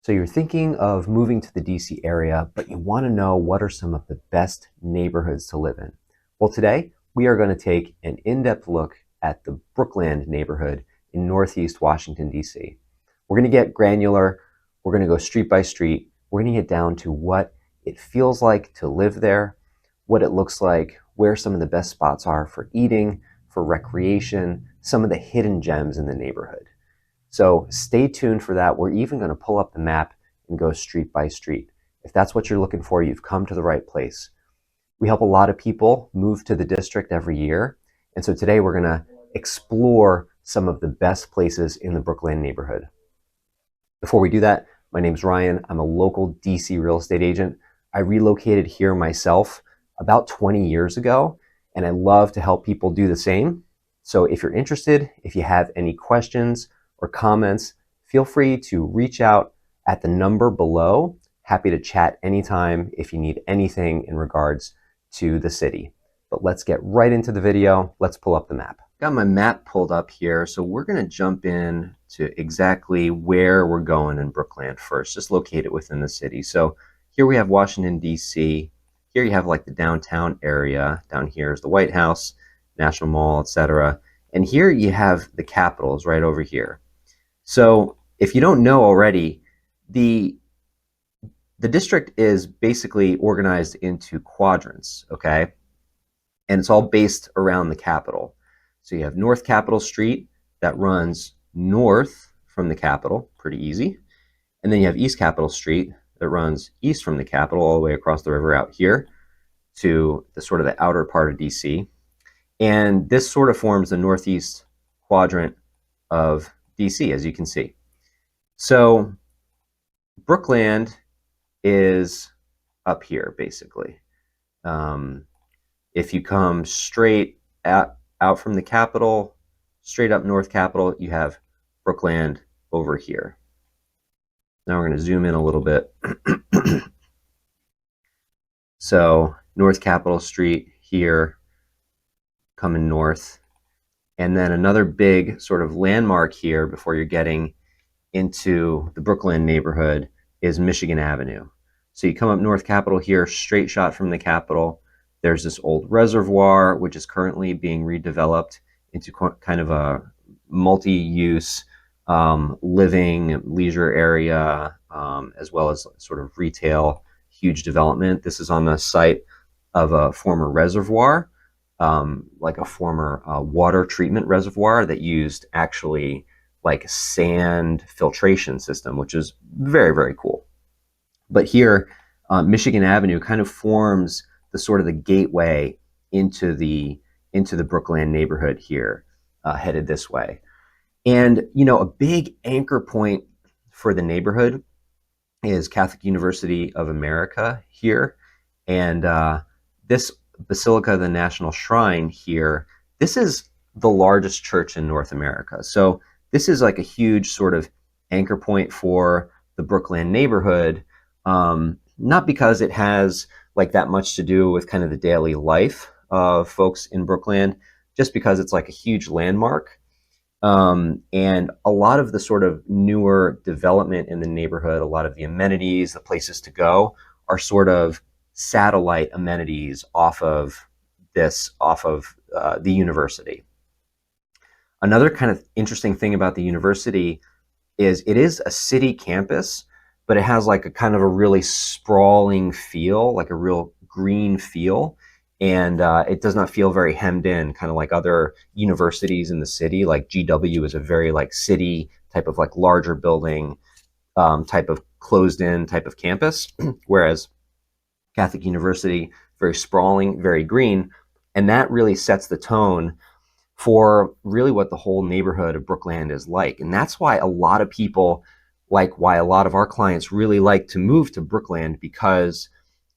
So you're thinking of moving to the DC area, but you want to know what are some of the best neighborhoods to live in. Well, today we are going to take an in-depth look at the Brookland neighborhood in Northeast Washington, DC. We're going to get granular. We're going to go street by street. We're going to get down to what it feels like to live there, what it looks like, where some of the best spots are for eating, for recreation, some of the hidden gems in the neighborhood. So stay tuned for that. We're even going to pull up the map and go street by street. If that's what you're looking for, you've come to the right place. We help a lot of people move to the district every year. And so today we're going to explore some of the best places in the Brookland neighborhood. Before we do that, my name's Ryan. I'm a local DC real estate agent. I relocated here myself about 20 years ago, and I love to help people do the same. So if you're interested, if you have any questions or comments, feel free to reach out at the number below. Happy to chat anytime if you need anything in regards to the city. But let's get right into the video. Let's pull up the map. Got my map pulled up here, so we're going to jump in to exactly where we're going in Brookland first, just located within the city. So here we have Washington, D.C. Here you have like the downtown area. Down here is the White House, National Mall, etc. And here you have the Capitals right over here. So if you don't know already, the district is basically organized into quadrants, okay? And it's all based around the Capitol. So you have North Capitol Street that runs north from the Capitol, pretty easy. And then you have East Capitol Street that runs east from the Capitol all the way across the river out here to the sort of the outer part of DC. And this sort of forms the northeast quadrant of DC, as you can see. So Brookland is up here, basically. If you come straight out from the Capitol, straight up North Capitol, you have Brookland over here. Now we're going to zoom in a little bit. So North Capitol Street here, coming north. And then another big sort of landmark here before you're getting into the Brookland neighborhood is Michigan Avenue. So you come up North Capitol here, straight shot from the Capitol. There's this old reservoir, which is currently being redeveloped into kind of a multi-use living leisure area, as well as sort of retail, huge development. This is on the site of a former reservoir, like a former water treatment reservoir that used actually like sand filtration system, which is very, very cool. But here, Michigan Avenue kind of forms the sort of the gateway into the Brookland neighborhood here, headed this way. And, you know, a big anchor point for the neighborhood is Catholic University of America here. And this Basilica, the National Shrine here, this is the largest church in North America. So this is like a huge sort of anchor point for the Brookland neighborhood, not because it has like that much to do with kind of the daily life of folks in Brookland, just because it's like a huge landmark. And a lot of the sort of newer development in the neighborhood, a lot of the amenities, the places to go are sort of satellite amenities off of the university. Another kind of interesting thing about the university is it is a city campus, but it has like a kind of a really sprawling feel, like a real green feel. And it does not feel very hemmed in, kind of like other universities in the city. Like GW is a very like city type of like larger building, type of closed in type of campus, whereas Catholic University, very sprawling, very green. And that really sets the tone for really what the whole neighborhood of Brookland is like. And that's why a lot of people, like why a lot of our clients really like to move to Brookland, because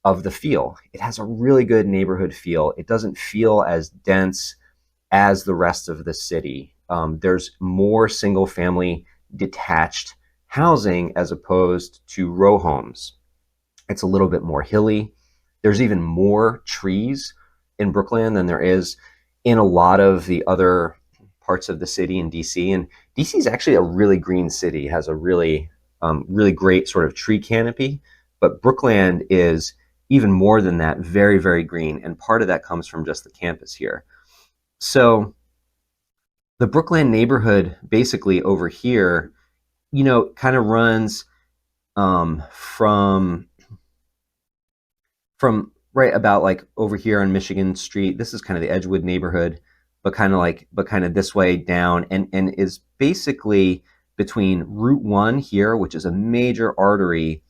of the feel. It has a really good neighborhood feel. It doesn't feel as dense as the rest of the city. There's more single family detached housing as opposed to row homes. It's a little bit more hilly. There's even more trees in Brookland than there is in a lot of the other parts of the city in DC. And DC is actually a really green city. It has a really really great sort of tree canopy. But Brookland is even more than that, very, very green. And part of that comes from just the campus here. So the Brookland neighborhood basically over here, kind of runs from right about like over here on Michigan Street. This is kind of the Edgewood neighborhood, but kind of this way down, and is basically between Route 1 here, which is a major artery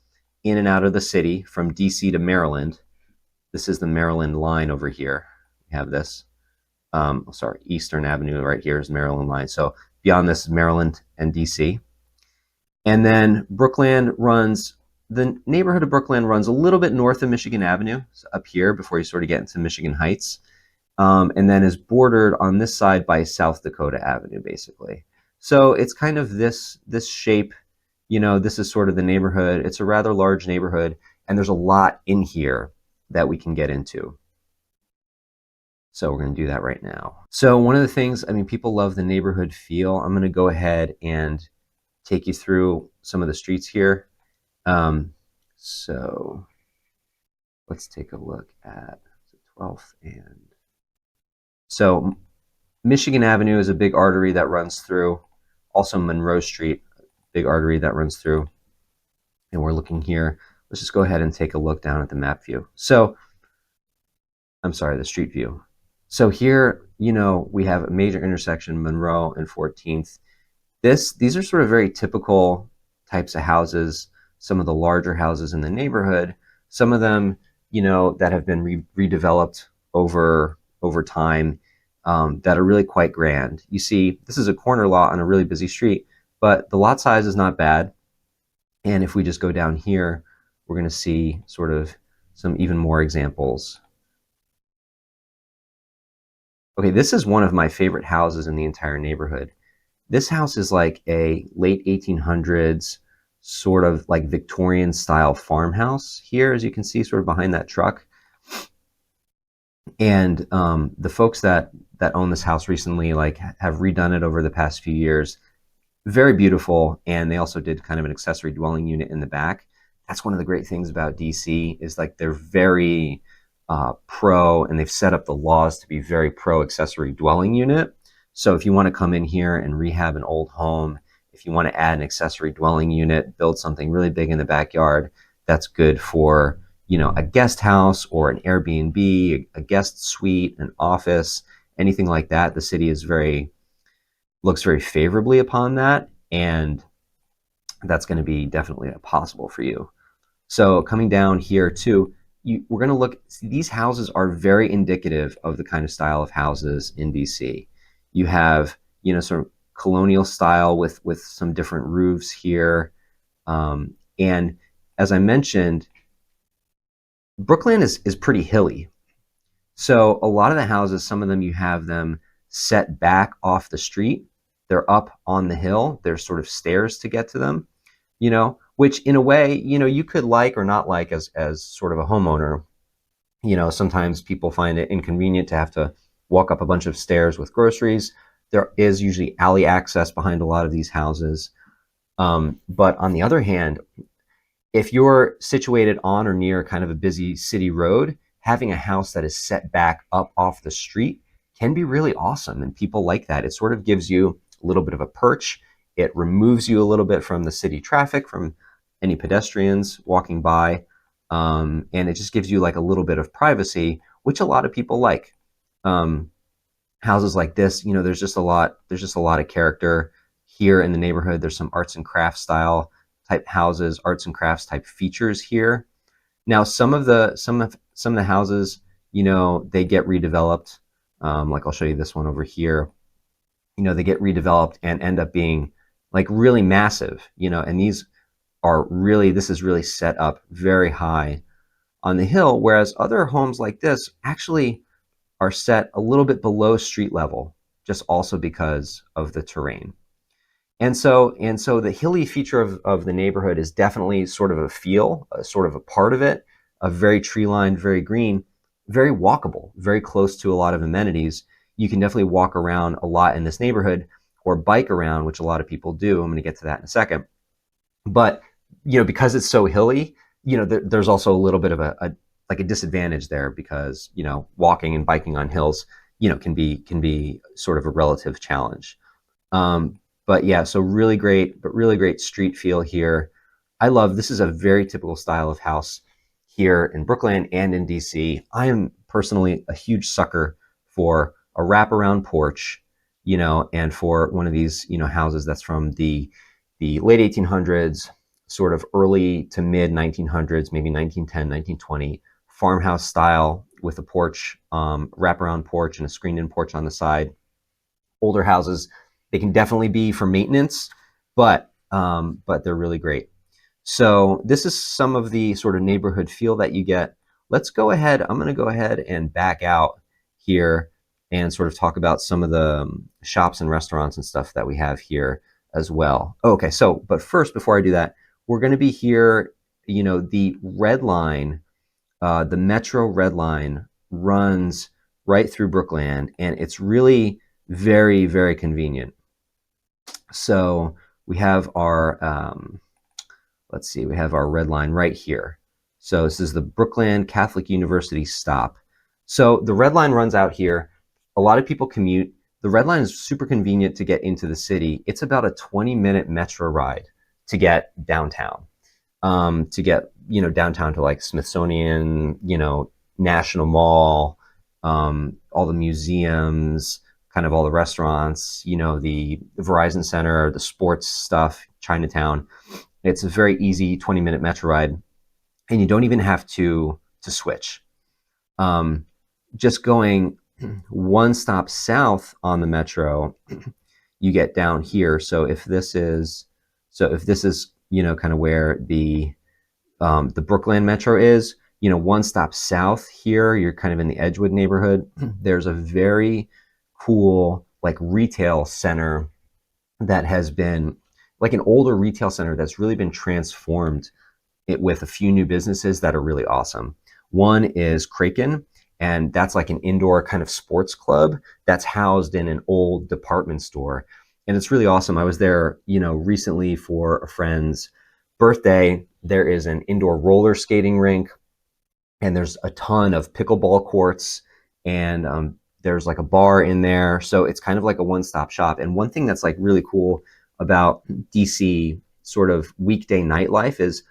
in and out of the city from DC to Maryland. This is the Maryland line over here. We have this. Sorry, Eastern Avenue right here is Maryland line. So beyond this is Maryland and DC. And then the neighborhood of Brookland runs a little bit north of Michigan Avenue, so up here before you sort of get into Michigan Heights, and then is bordered on this side by South Dakota Avenue, basically. So it's kind of this shape. This is sort of the neighborhood. It's a rather large neighborhood, and there's a lot in here that we can get into. So we're going to do that right now. So one of the things, people love the neighborhood feel. I'm going to go ahead and take you through some of the streets here. So let's take a look at 12th and so Michigan Avenue is a big artery that runs through. Also Monroe Street, big artery that runs through. And we're looking here. Let's just go ahead and take a look down at the map view. So I'm sorry, the street view. So here, we have a major intersection, Monroe and 14th. These are sort of very typical types of houses, some of the larger houses in the neighborhood, some of them, that have been redeveloped over time, that are really quite grand. You see, this is a corner lot on a really busy street, but the lot size is not bad. And if we just go down here, we're going to see sort of some even more examples. Okay, this is one of my favorite houses in the entire neighborhood. This house is like a late 1800s sort of like Victorian style farmhouse here, as you can see sort of behind that truck. And the folks that own this house recently have redone it over the past few years. Very beautiful, and they also did kind of an accessory dwelling unit in the back. That's one of the great things about DC is they're very pro, and they've set up the laws to be very pro accessory dwelling unit. So if you want to come in here and rehab an old home, if you want to add an accessory dwelling unit, build something really big in the backyard, that's good for, a guest house or an Airbnb, a guest suite, an office, anything like that. The city looks very favorably upon that, and that's going to be definitely possible for you. So coming down here too, we're going to look, these houses are very indicative of the kind of style of houses in DC. You have, sort of colonial style with some different roofs here. And as I mentioned, Brookland is pretty hilly. So a lot of the houses, some of them you have them set back off the street. They're up on the hill. There's sort of stairs to get to them, which in a way, you could like or not like as sort of a homeowner. Sometimes people find it inconvenient to have to walk up a bunch of stairs with groceries. There is usually alley access behind a lot of these houses. But on the other hand, if you're situated on or near kind of a busy city road, having a house that is set back up off the street can be really awesome. And people like that. It sort of gives you a little bit of a perch. It removes you a little bit from the city traffic, from any pedestrians walking by. And it just gives you like a little bit of privacy, which a lot of people like. Houses like this, there's just a lot of character here in the neighborhood. There's some arts and crafts style type houses, arts and crafts type features here. Now, some of the houses, they get redeveloped. Like I'll show you this one over here. They get redeveloped and end up being like really massive, and this is really set up very high on the hill, whereas other homes like this actually are set a little bit below street level, just also because of the terrain. And so the hilly feature of the neighborhood is definitely sort of a feel, sort of a part of it, a very tree lined, very green, very walkable, very close to a lot of amenities. You can definitely walk around a lot in this neighborhood or bike around, which a lot of people do. I'm going to get to that in a second. But because it's so hilly, there's also a little bit of a disadvantage there, because walking and biking on hills can be sort of a relative challenge. Um, but yeah, so really great street feel here. I love, this is a very typical style of house here in Brooklyn and in DC. I am personally a huge sucker for a wraparound porch, and for one of these, houses that's from the late 1800s, sort of early to mid 1900s, maybe 1910, 1920, farmhouse style with a porch, wraparound porch and a screened-in porch on the side. Older houses, they can definitely be for maintenance, but they're really great. So this is some of the sort of neighborhood feel that you get. Let's go ahead. I'm going to go ahead and back out here and sort of talk about some of the shops and restaurants and stuff that we have here as well. Okay, so but first, before I do that, we're going to be here. The red line, the Metro Red Line runs right through Brookland, and it's really very, very convenient. So we have our, let's see, we have our red line right here. So this is the Brookland Catholic University stop. So the red line runs out here. A lot of people commute. The red line is super convenient to get into the city. It's about a 20-minute metro ride to get downtown, downtown to like Smithsonian, National Mall, all the museums, kind of all the restaurants, the Verizon Center, the sports stuff, Chinatown. It's a very easy 20-minute metro ride, and you don't even have to switch. Just going one stop south on the metro, you get down here. So if this is, kind of where the Brookland Metro is, one stop south here, you're kind of in the Edgewood neighborhood. There's a very cool like retail center that has been like an older retail center that's really been transformed with a few new businesses that are really awesome. One is Kraken, and that's like an indoor kind of sports club that's housed in an old department store. And it's really awesome. I was there, recently for a friend's birthday. There is an indoor roller skating rink, and there's a ton of pickleball courts, and there's like a bar in there. So it's kind of like a one-stop shop. And one thing that's like really cool about DC sort of weekday nightlife is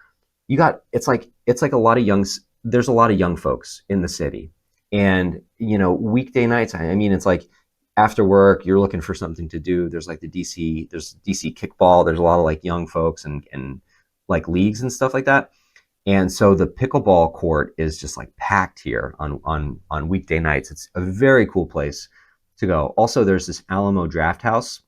it's like a lot of there's a lot of young folks in the city. And weekday nights, I mean, it's like after work, you're looking for something to do. There's like there's DC kickball. There's a lot of like young folks and like leagues and stuff like that. And so the pickleball court is just like packed here on weekday nights. It's a very cool place to go. Also, there's this Alamo Draft House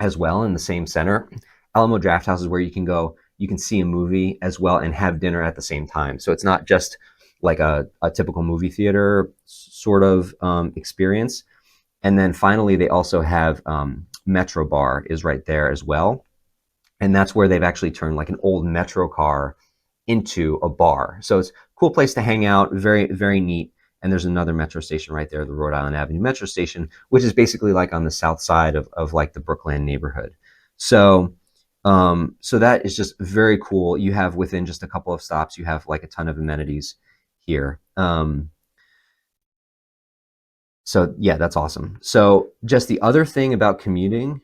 as well in the same center. Alamo Draft House is where you can go, you can see a movie as well and have dinner at the same time. So it's not just like a typical movie theater sort of experience. And then finally, they also have Metro Bar is right there as well. And that's where they've actually turned like an old Metro car into a bar. So it's a cool place to hang out, very, very neat. And there's another metro station right there, the Rhode Island Avenue Metro Station, which is basically like on the south side of like the Brookland neighborhood. So so that is just very cool. You have within just a couple of stops, you have like a ton of amenities here. So yeah, that's awesome. So just the other thing about commuting,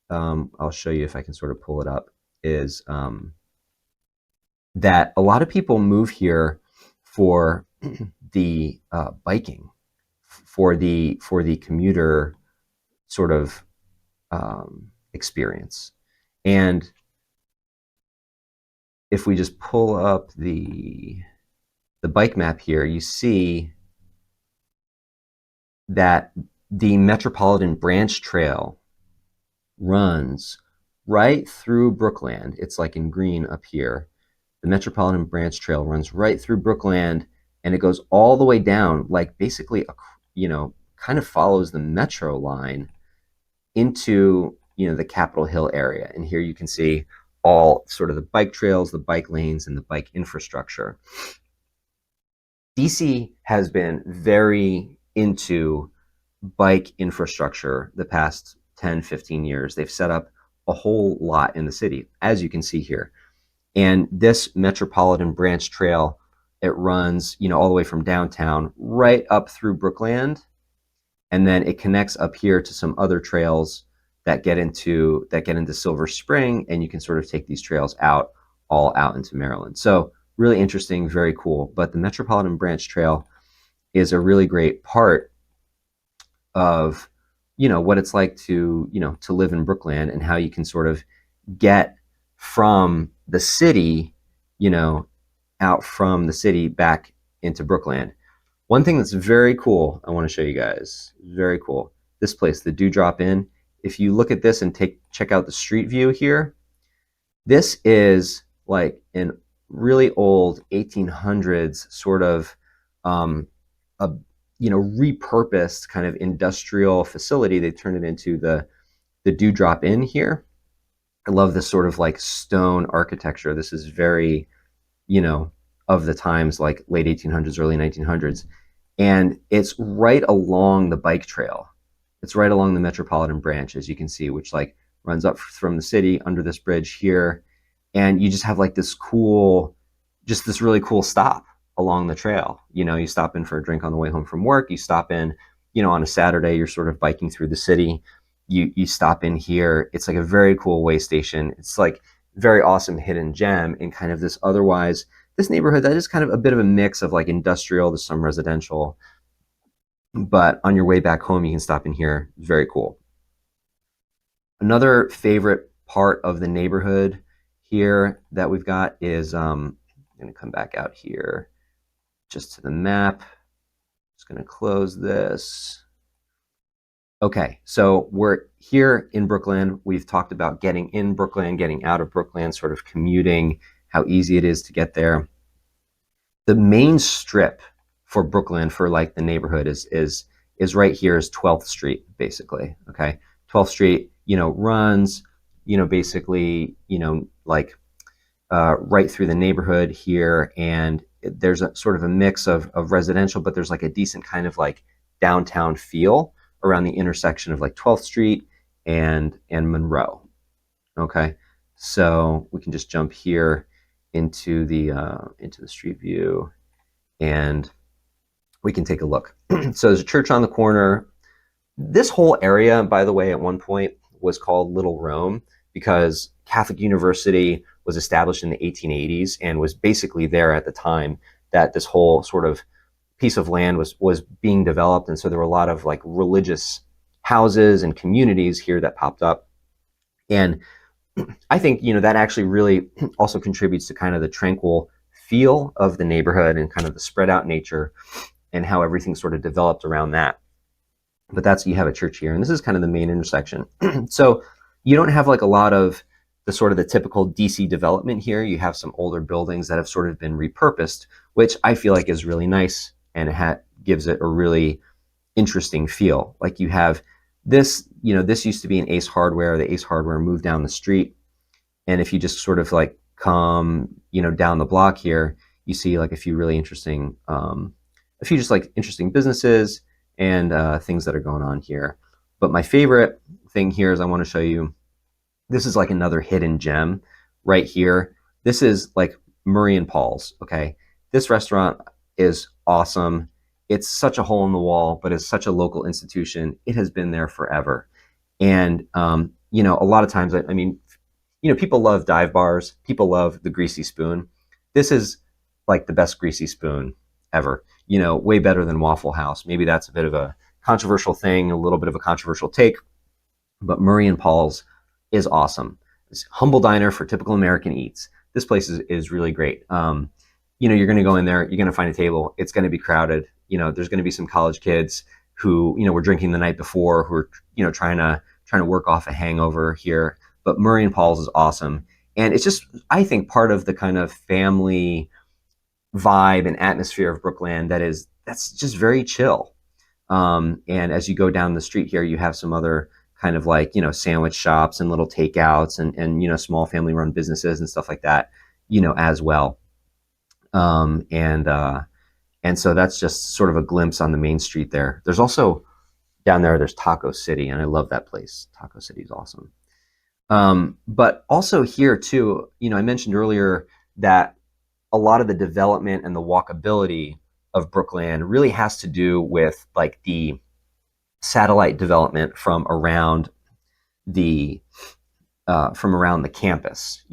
I'll show you if I can sort of pull it up, is that a lot of people move here for the biking, for the commuter sort of experience. And if we just pull up the bike map here, you see that the Metropolitan Branch Trail runs right through Brookland. It's like in green up here. The Metropolitan Branch Trail runs right through Brookland, and it goes all the way down, like basically, kind of follows the metro line into, the Capitol Hill area. And here you can see all sort of the bike trails, the bike lanes, and the bike infrastructure. DC has been very into bike infrastructure the past 10, 15 years. They've set up a whole lot in the city, as you can see here. And this Metropolitan Branch Trail, it runs, all the way from downtown right up through Brookland, and then it connects up here to some other trails that get into Silver Spring, and you can sort of take these trails all out into Maryland. So really interesting, very cool. But the Metropolitan Branch Trail is a really great part of what it's like to live in Brookland, and how you can sort of get from the city, you know, out from the city back into Brookland. One thing that's very cool, I want to show you guys, very cool. This place, the Dewdrop Inn. If you look at this and check out the street view here, this is like an really old 1800s sort of a repurposed kind of industrial facility. They turned it into the Dewdrop Inn here. I love this sort of like stone architecture. This is very, of the times, like late 1800s, early 1900s. And it's right along the bike trail. It's right along the Metropolitan Branch, as you can see, which like runs up from the city under this bridge here. And you just have like this really cool stop along the trail. You stop in for a drink on the way home from work. You stop in, on a Saturday, you're sort of biking through the city. You stop in here. It's like a very cool way station. It's like very awesome hidden gem in kind of this neighborhood that is kind of a bit of a mix of like industrial to some residential. But on your way back home, you can stop in here. Very cool. Another favorite part of the neighborhood here that we've got is, I'm going to come back out here just to the map. Just going to close this. Okay, so we're here in Brookland. We've talked about getting in Brookland, getting out of Brookland, sort of commuting, how easy it is to get there. The main strip for Brookland, for like the neighborhood, is right here, is 12th Street, basically. Okay, 12th Street, runs, basically, like right through the neighborhood here, and there's a sort of a mix of residential, but there's like a decent kind of like downtown feel around the intersection of like 12th Street and Monroe. Okay, so we can just jump here into the street view, and we can take a look. So there's a church on the corner. This whole area, by the way, at one point was called Little Rome, because Catholic University was established in the 1880s and was basically there at the time that this whole sort of piece of land was being developed. And so there were a lot of like religious houses and communities here that popped up. And I think, that actually really also contributes to kind of the tranquil feel of the neighborhood and kind of the spread out nature and how everything sort of developed around that. But you have a church here, and this is kind of the main intersection. So you don't have like a lot of the sort of the typical DC development here. You have some older buildings that have sort of been repurposed, which I feel like is really nice, and it gives it a really interesting feel. Like you have this, this used to be an Ace Hardware. The Ace Hardware moved down the street, and if you just sort of like come, down the block here, you see like a few really interesting, just like interesting businesses and things that are going on here. But my favorite thing here is I want to show you, this is like another hidden gem right here. This is like Murray and Paul's. Okay, this restaurant is awesome. It's such a hole in the wall, but it's such a local institution. It has been there forever. And, a lot of times, I mean, people love dive bars. People love the greasy spoon. This is like the best greasy spoon ever, way better than Waffle House. Maybe that's a bit of a controversial thing, a little bit of a controversial take, but Murray and Paul's is awesome. It's humble diner for typical American eats. This place is really great. You're going to go in there, you're going to find a table. It's going to be crowded. There's going to be some college kids who, were drinking the night before, who are, trying to work off a hangover here. But Murray and Paul's is awesome. And it's just, I think, part of the kind of family vibe and atmosphere of Brookland that's just very chill. And as you go down the street here, you have some other kind of like, sandwich shops and little takeouts and small family run businesses and stuff like that, as well. And so that's just sort of a glimpse on the main street there. There's also down there's Taco City, and I love that place. Taco City is awesome. But also here too, I mentioned earlier that a lot of the development and the walkability of Brookland really has to do with like the satellite development the from around the campus.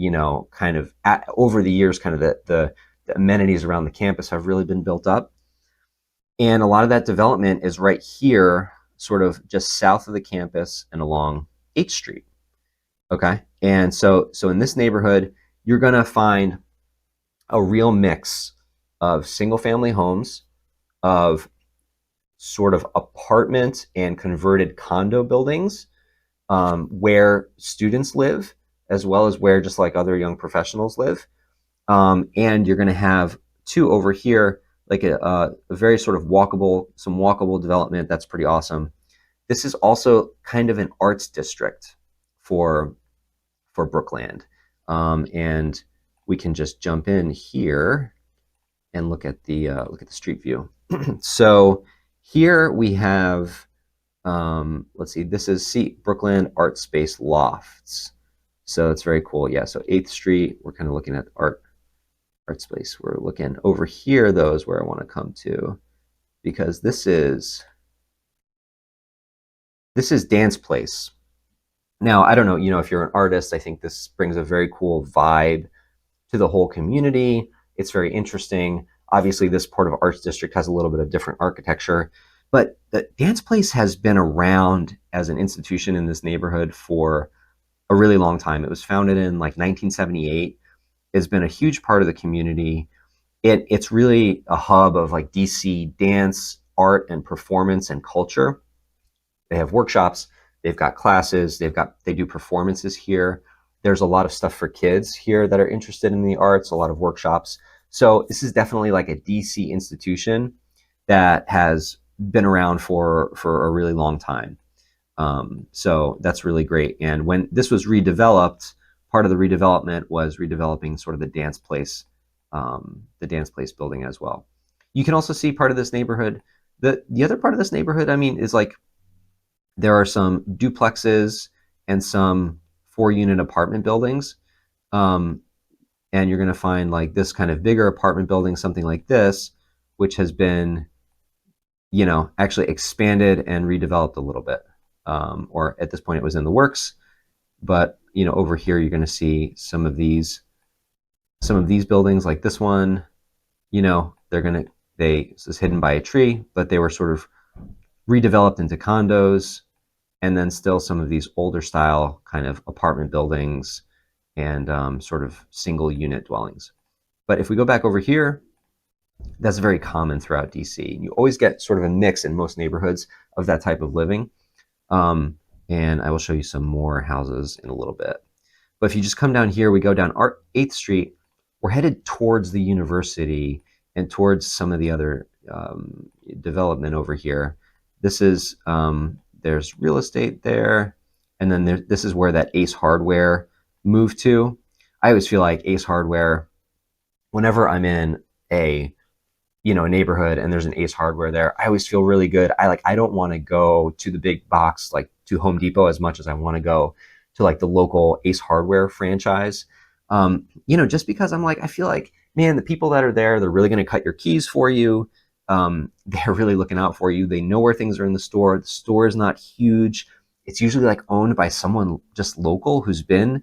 Kind of over the years, kind of the amenities around the campus have really been built up, and a lot of that development is right here, sort of just south of the campus and along 8th Street. Okay, and so in this neighborhood, you're gonna find a real mix of single family homes, of sort of apartment and converted condo buildings, where students live, as well as where just like other young professionals live. And you're going to have two over here, like a very sort of some walkable development that's pretty awesome. This is also kind of an arts district for Brookland, and we can just jump in here and look at the street view. So here we have, let's see, this is Brookland Art Space Lofts. So it's very cool. Yeah. So 8th Street, we're kind of looking at art space. We're looking over here, though, is where I want to come to, because this is Dance Place. Now, I don't know, if you're an artist, I think this brings a very cool vibe to the whole community. It's very interesting. Obviously, this part of Arts District has a little bit of different architecture, but the Dance Place has been around as an institution in this neighborhood for a really long time. It was founded in like 1978. It's been a huge part of the community. It's really a hub of like DC dance, art, and performance and culture. They have workshops, they've got classes, they do performances here. There's a lot of stuff for kids here that are interested in the arts, a lot of workshops. So this is definitely like a DC institution that has been around for a really long time. So that's really great. And when this was redeveloped, part of the redevelopment was redeveloping sort of the dance place building as well. You can also see part of this neighborhood. The other part of this neighborhood, I mean, is like there are some duplexes and some 4-unit apartment buildings. And you're going to find like this kind of bigger apartment building, something like this, which has been, actually expanded and redeveloped a little bit. Or at this point, it was in the works. But, over here, you're going to see some of these buildings like this one, this is hidden by a tree, but they were sort of redeveloped into condos, and then still some of these older style kind of apartment buildings and sort of single unit dwellings. But if we go back over here, that's very common throughout DC. You always get sort of a mix in most neighborhoods of that type of living. And I will show you some more houses in a little bit. But if you just come down here, we go down 8th Street, we're headed towards the university and towards some of the other development over here. This is, there's real estate there. And then this is where that Ace Hardware moved to. I always feel like Ace Hardware, whenever I'm in a neighborhood and there's an Ace Hardware there, I always feel really good. I don't want to go to the big box, like to Home Depot, as much as I want to go to like the local Ace Hardware franchise. Just because I feel like, man, the people that are there, they're really going to cut your keys for you. They're really looking out for you. They know where things are in the store. The store is not huge. It's usually like owned by someone just local who's been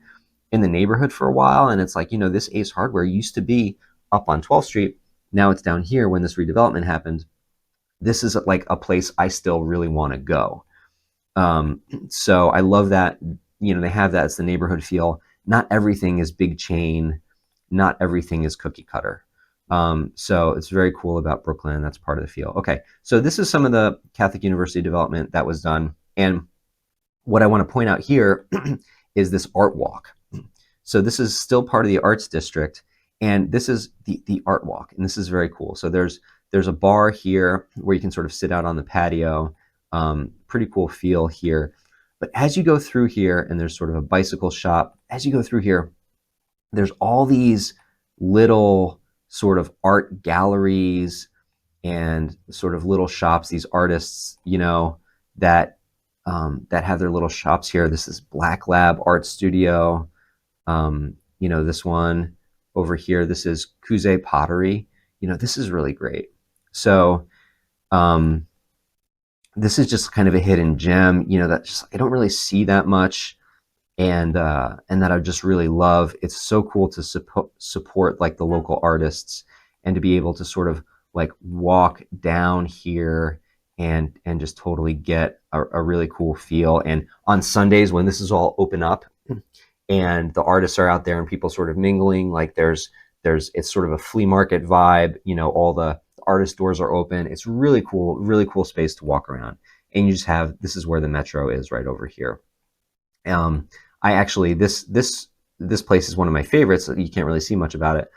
in the neighborhood for a while. And it's like, this Ace Hardware used to be up on 12th Street. Now it's down here. When this redevelopment happened, this is like a place I still really want to go. So I love that, they have that. It's the neighborhood feel. Not everything is big chain. Not everything is cookie cutter. So it's very cool about Brookland. That's part of the feel. Okay, so this is some of the Catholic University development that was done. And what I want to point out here is this art walk. So this is still part of the Arts District, and this is the art walk, and this is very cool. So there's a bar here where you can sort of sit out on the patio. Pretty cool feel here. But as you go through here, and there's sort of a bicycle shop, as you go through here, there's all these little sort of art galleries and sort of little shops, these artists, that that have their little shops here. This is Black Lab Art Studio. This one over here, this is Kuze Pottery. This is really great. So um, this is just kind of a hidden gem, that just I don't really see that much, and that I just really love. It's so cool to support like the local artists, and to be able to sort of like walk down here and just totally get a really cool feel. And on Sundays when this is all open up and the artists are out there and people sort of mingling, like there's it's sort of a flea market vibe. All the artist doors are open. It's really cool space to walk around. And you just have, this is where the metro is, right over here. I actually, this place is one of my favorites. You can't really see much about it.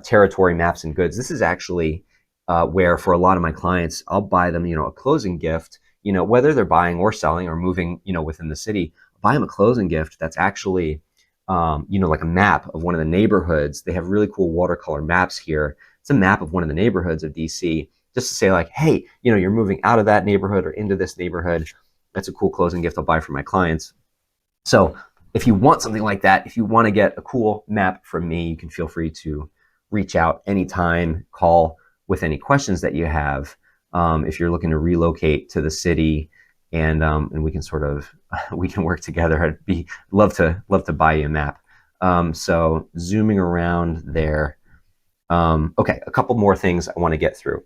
Territory Maps and Goods. This is actually where, for a lot of my clients, I'll buy them, a closing gift. Whether they're buying or selling or moving, within the city, buy them a closing gift that's actually, like a map of one of the neighborhoods. They have really cool watercolor maps here. It's a map of one of the neighborhoods of DC, just to say like, hey, you're moving out of that neighborhood or into this neighborhood. That's a cool closing gift I'll buy for my clients. So if you want something like that, if you want to get a cool map from me, you can feel free to reach out anytime, call with any questions that you have. If you're looking to relocate to the city, and we can sort of we can work together. I'd love to buy you a map. So zooming around there. Okay, a couple more things I want to get through.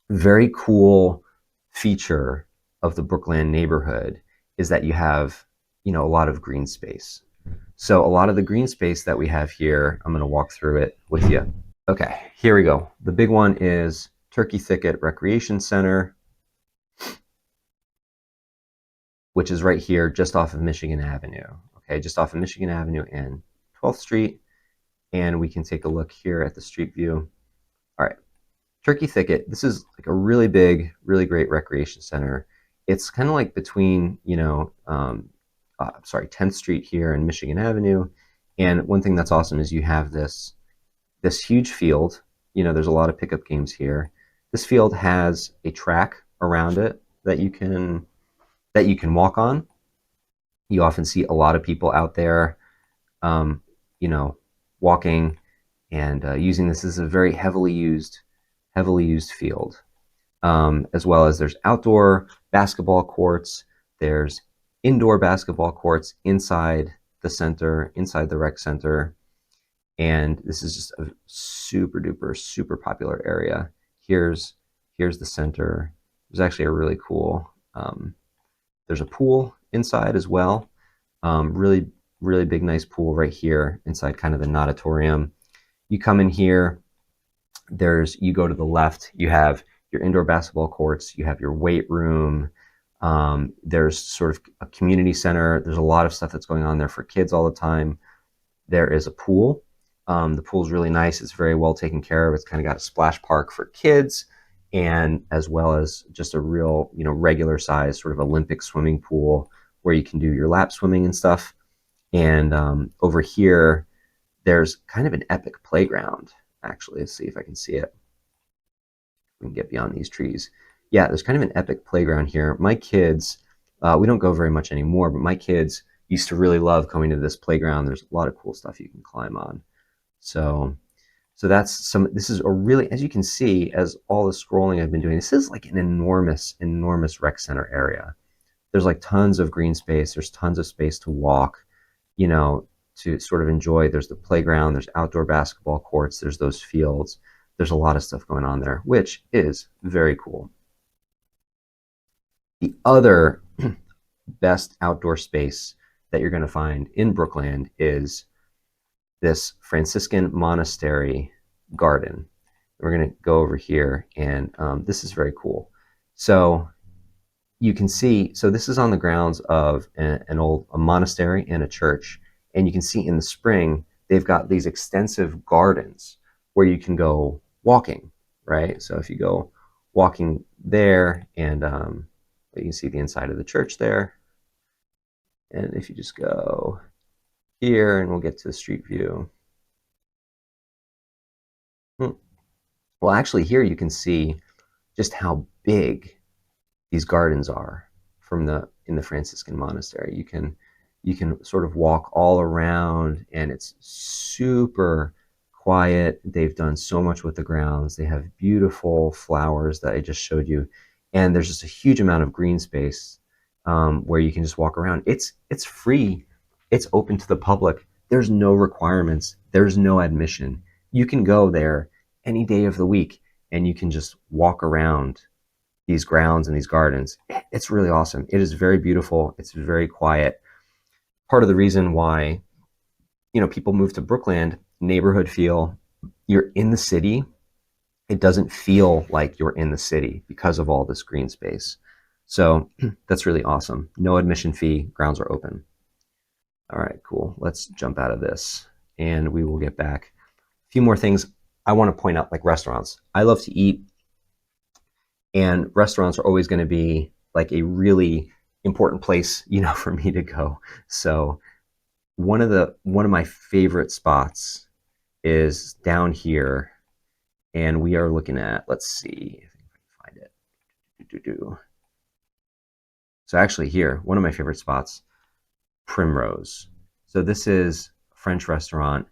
Very cool feature of the Brookland neighborhood is that you have, a lot of green space. So a lot of the green space that we have here, I'm going to walk through it with you. Okay, here we go. The big one is Turkey Thicket Recreation Center, which is right here just off of Michigan Avenue. Okay, just off of Michigan Avenue and 12th Street. And we can take a look here at the street view. All right, Turkey Thicket, this is like a really big, really great recreation center. It's kind of like between, 10th Street here and Michigan Avenue. And one thing that's awesome is you have this huge field. There's a lot of pickup games here. This field has a track around it that you can walk on. You often see a lot of people out there, walking and using this as a very heavily used field. As well as there's outdoor basketball courts. There's indoor basketball courts inside the center, inside the rec center. And this is just a super duper, super popular area. Here's the center. There's actually a really cool, there's a pool inside as well. Really, really big, nice pool right here inside kind of the natatorium. You come in here, you go to the left, you have your indoor basketball courts, you have your weight room. There's sort of a community center. There's a lot of stuff that's going on there for kids all the time. There is a pool. The pool's really nice. It's very well taken care of. It's kind of got a splash park for kids, and as well as just a real, regular size sort of Olympic swimming pool where you can do your lap swimming and stuff. And over here, there's kind of an epic playground, actually. Let's see if I can see it. We can get beyond these trees. Yeah, there's kind of an epic playground here. My kids, we don't go very much anymore, but my kids used to really love coming to this playground. There's a lot of cool stuff you can climb on. So this is a really, as you can see, as all the scrolling I've been doing, this is like an enormous rec center area. There's like tons of green space. There's tons of space to walk, to sort of enjoy. There's the playground, there's outdoor basketball courts, there's those fields. There's a lot of stuff going on there, which is very cool. The other best outdoor space that you're going to find in Brookland is this Franciscan Monastery garden. We're going to go over here, and this is very cool. So you can see, so this is on the grounds of a monastery and a church, and you can see in the spring they've got these extensive gardens where you can go walking, right? So if you go walking there, and you can see the inside of the church there, and if you just go here, and we'll get to the street view. Well, actually here you can see just how big these gardens are from the in the Franciscan Monastery. You can sort of walk all around, and it's super quiet. They've done so much with the grounds. They have beautiful flowers that I just showed you, and there's just a huge amount of green space where you can just walk around. It's free. It's open to the public. There's no requirements. There's no admission. You can go there any day of the week, and you can just walk around these grounds and these gardens. It's really awesome. It is very beautiful. It's very quiet. Part of the reason why people move to Brookland, neighborhood feel. You're in the city. It doesn't feel like you're in the city because of all this green space. So that's really awesome. No admission fee. Grounds are open. All right, cool. Let's jump out of this and we will get back. A few more things I want to point out, like restaurants. I love to eat, and restaurants are always going to be like a really important place, for me to go. So one of my favorite spots is down here, and we are looking at, let's see if I can find it. So actually here, one of my favorite spots, Primrose. So this is a French restaurant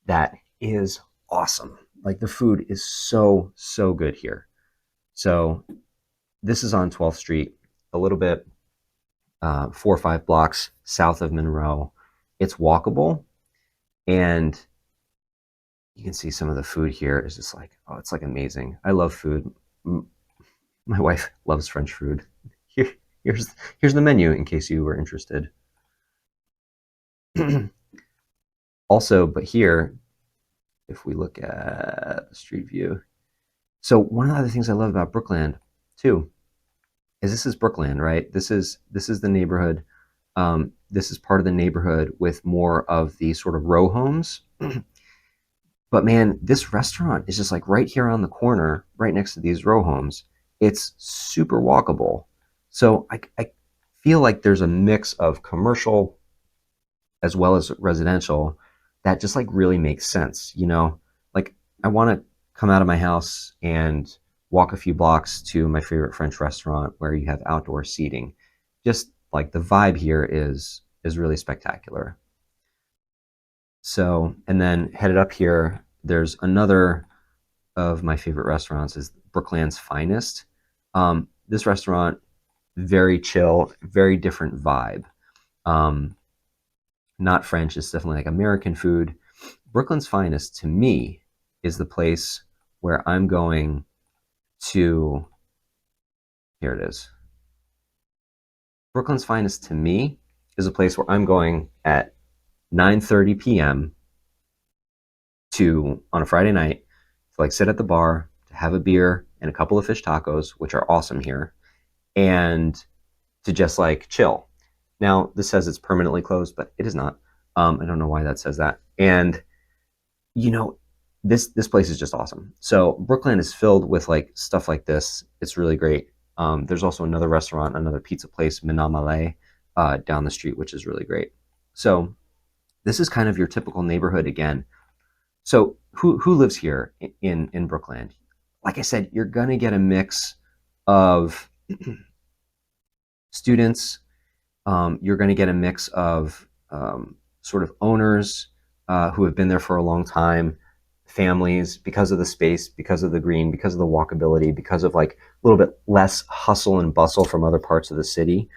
that is awesome. Like the food is so, so good here. So this is on 12th Street, a little bit 4 or 5 blocks south of Monroe. It's walkable, and you can see some of the food here is just like, oh, it's like amazing. I love food. My wife loves French food. Here's the menu in case you were interested. Also, but here, if we look at the street view, so one of the other things I love about Brookland too is this is Brookland, right? This is the neighborhood. This is part of the neighborhood with more of the sort of row homes. But man, this restaurant is just like right here on the corner, right next to these row homes. It's super walkable. So I feel like there's a mix of commercial as well as residential that just like really makes sense. Like I want to come out of my house and walk a few blocks to my favorite French restaurant where you have outdoor seating. Just like the vibe here is really spectacular. So, and then headed up here, there's another of my favorite restaurants is Brookland's Finest. This restaurant, very chill, very different vibe. Not French, it's definitely like American food. Brookland's Finest to me is the place where I'm going to, here it is. Brookland's Finest to me is a place where I'm going at 9:30 p.m. on a Friday night to like sit at the bar, to have a beer and a couple of fish tacos, which are awesome here, and to just like chill. Now, this says it's permanently closed, but it is not. I don't know why that says that. And this place is just awesome. So Brookland is filled with like stuff like this. It's really great. There's also another restaurant, another pizza place, Minamale, down the street, which is really great. So this is kind of your typical neighborhood again. So who lives here in Brookland? Like I said, you're gonna get a mix of students. You're gonna get a mix of sort of owners who have been there for a long time, families, because of the space, because of the green, because of the walkability, because of like a little bit less hustle and bustle from other parts of the city.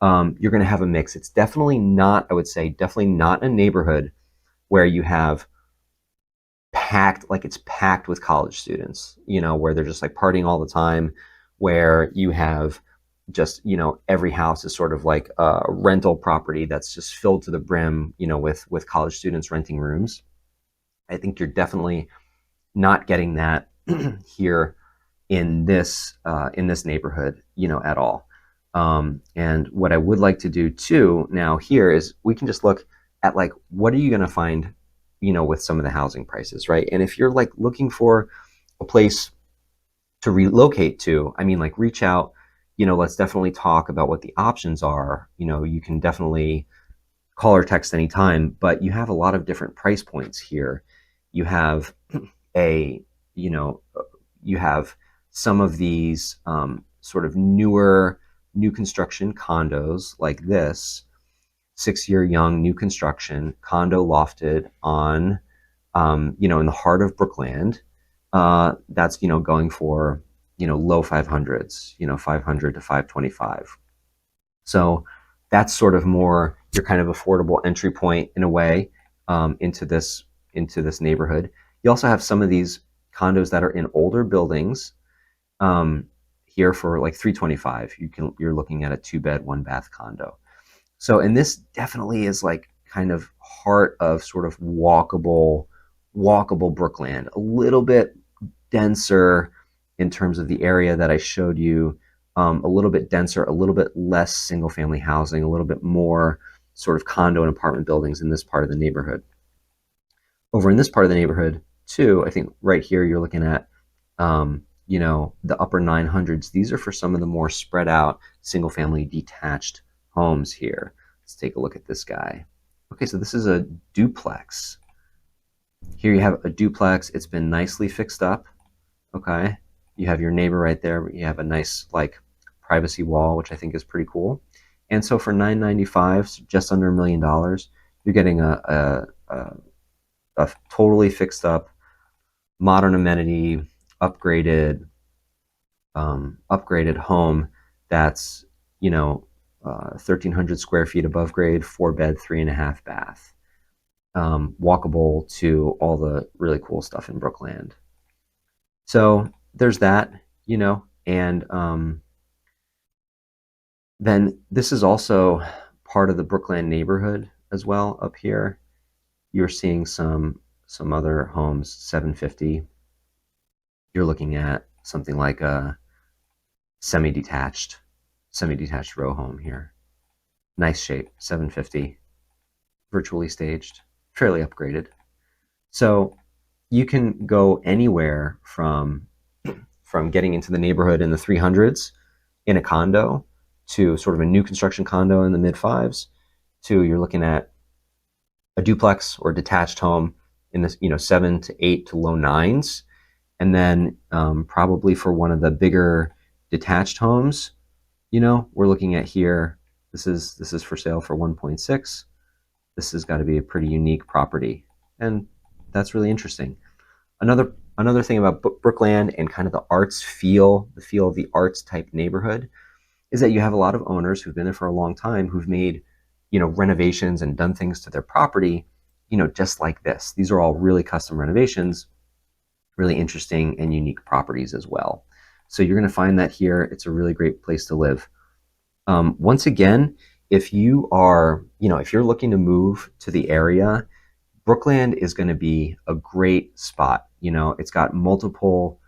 You're going to have a mix. It's definitely not, I would say, definitely not a neighborhood where you have it's packed with college students, where they're just like partying all the time, where you have just, every house is sort of like a rental property that's just filled to the brim, with college students renting rooms. I think you're definitely not getting that here in this neighborhood, at all. And what I would like to do too now here is we can just look at like, what are you going to find, with some of the housing prices, right? And if you're like looking for a place to relocate to, I mean, like reach out, let's definitely talk about what the options are. You can definitely call or text anytime, but you have a lot of different price points here. You have you have some of these sort of newer, new construction condos like this, 6-year young new construction condo lofted on, in the heart of Brookland. That's, going for, low 500s, 500 to 525. So that's sort of more your kind of affordable entry point in a way, into this neighborhood. You also have some of these condos that are in older buildings, here for like 325. You're looking at a 2-bed, 1-bath condo. So, and this definitely is like kind of heart of sort of walkable Brookland, a little bit denser in terms of the area that I showed you, a little bit denser, a little bit less single family housing, a little bit more sort of condo and apartment buildings in this part of the neighborhood. Over in this part of the neighborhood too, I think right here you're looking at, the upper 900s. These are for some of the more spread out single family detached homes here. Let's take a look at this guy. Okay, so this is a duplex. Here you have a duplex. It's been nicely fixed up. Okay, you have your neighbor right there, but you have a nice like privacy wall, which I think is pretty cool. And so for $995, so just under $1 million, you're getting a totally fixed up, modern amenity, upgraded home that's 1,300 square feet above grade, 4-bed, 3.5 bath, walkable to all the really cool stuff in Brookland. So there's that, and then this is also part of the Brookland neighborhood as well. Up here, you're seeing some other homes, 750. You're looking at something like a semi-detached row home here. Nice shape, 750, virtually staged, fairly upgraded. So you can go anywhere from getting into the neighborhood in the 300s in a condo to sort of a new construction condo in the mid-5s to you're looking at a duplex or detached home in this 7 to 8 to low 9s, and then probably for one of the bigger detached homes, we're looking at here. This is for sale for 1.6. This has got to be a pretty unique property, and that's really interesting. Another thing about Brookland and kind of the feel of the arts type neighborhood is that you have a lot of owners who've been there for a long time who've made, renovations and done things to their property, just like this. These are all really custom renovations, really interesting and unique properties as well. So you're going to find that here. It's a really great place to live. Once again, if you are, if you're looking to move to the area, Brookland is going to be a great spot. It's got multiple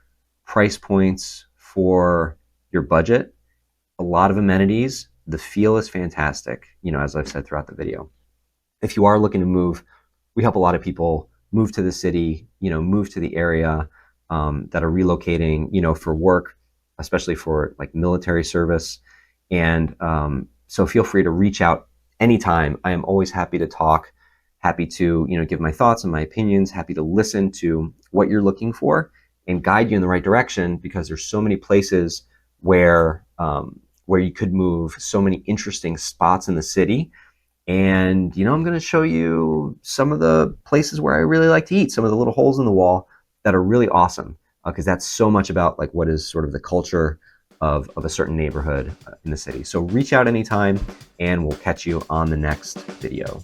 price points for your budget, a lot of amenities. The feel is fantastic, as I've said throughout the video. If you are looking to move, we help a lot of people move to the city, move to the area, that are relocating, for work, especially for like military service. And so feel free to reach out anytime. I am always happy to talk, happy to, give my thoughts and my opinions, happy to listen to what you're looking for and guide you in the right direction, because there's so many places where you could move, so many interesting spots in the city. And, I'm going to show you some of the places where I really like to eat, some of the little holes in the wall that are really awesome, because that's so much about like what is sort of the culture of a certain neighborhood in the city. So reach out anytime, and we'll catch you on the next video.